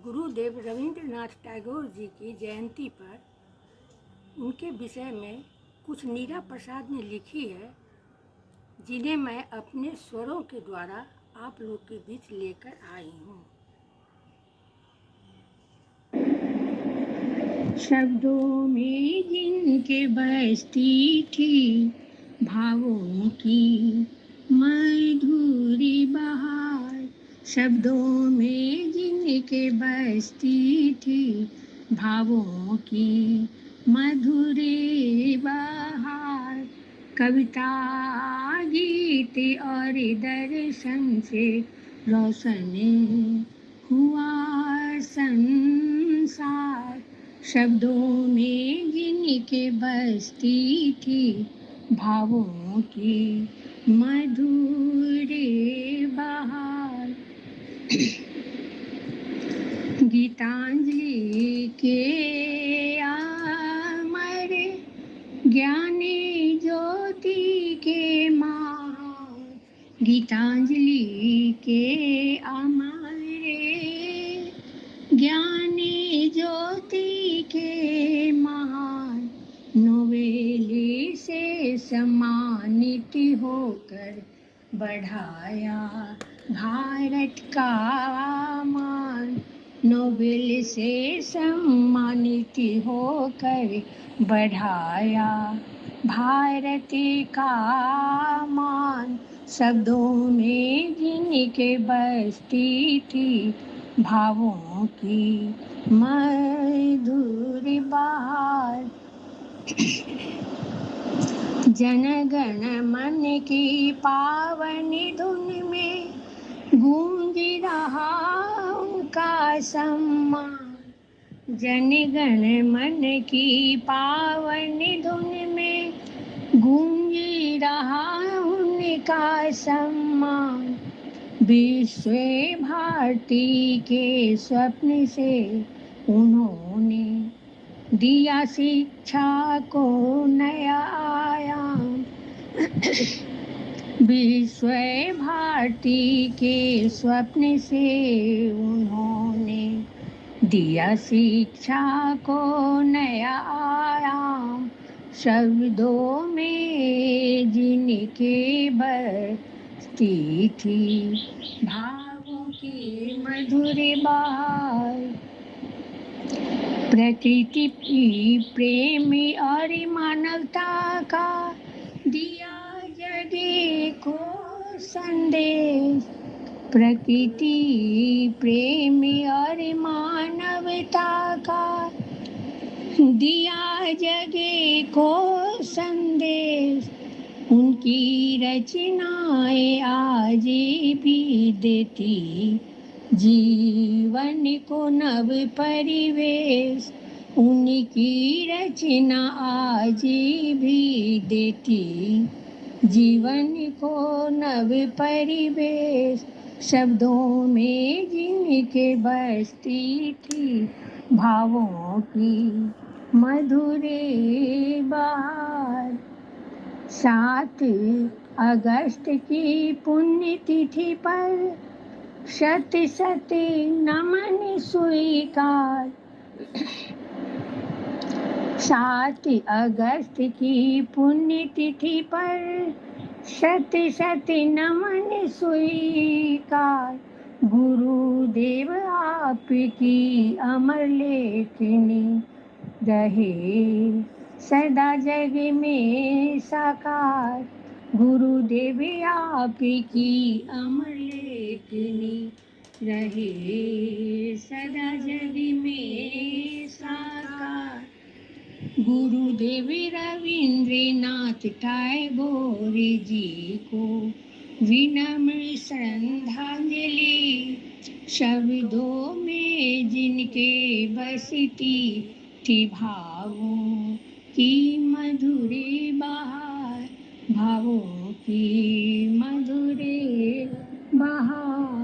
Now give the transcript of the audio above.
गुरुदेव रवींद्रनाथ टैगोर जी की जयंती पर उनके विषय में कुछ नीरा प्रसाद ने लिखी है, जिन्हें मैं अपने स्वरों के द्वारा आप लोग के बीच लेकर आई हूँ। शब्दों में जिनके बसती थी भावों की मधुरी बहार, शब्दों में जिनके बसती थी भावों की मधुरी बहार, कविता गीत और दर्शन से रोशन हुआ संसार, शब्दों में जिनके बसती थी भावों की मधुर बहार। गीतांजलि के अमर ज्ञानी ज्योति के महान, गीतांजलि के अमर ज्ञानी ज्योति के महान, नोबेल से सम्मानित होकर बढ़ाया भारत का मान, नोबेल से सम्मानित होकर बढ़ाया भारत का मान, शब्दों में जिनके बसती थी भावों की मधुर बहार। जनगण मन की पावन धुन में गूंज रहा उनका सम्मान, जनगण मन की पावन धुन में गूंज रहा उनका सम्मान, विश्व भारती के स्वप्न से उन्होंने दिया शिक्षा को नया आयाम, विश्व भारती के स्वप्न से उन्होंने दिया शिक्षा को नया आयाम, शब्दों में जिनके बसती थी भावों की मधुर बहार, प्रकृति प्रेम और मानवता का दिया जगे को संदेश, प्रकृति प्रेम और मानवता का दिया जगे को संदेश, उनकी रचनाएं आज भी देती जीवन को नव परिवेश, उनकी रचना आज भी देती जीवन को नव परिवेश, शब्दों में जिनके बसती थी भावों की मधुर बहार। 7 अगस्त की पुण्यतिथि पर शत शत नमन स्वीकार, 7 अगस्त की पुण्यतिथि पर शत शत नमन स्वीकार, गुरुदेव आपकी अमर लेखनी रहे सदा जग में साकार, गुरुदेव आपकी अमर लेखनी रहे सदा जग में साकार, गुरुदेव रवींद्रनाथ टैगोर जी को विनम्र श्रद्धांजलि, शब्दों में जिनके बसती थी भावों की मधुरी बहार, भावों की मधुरी बहार।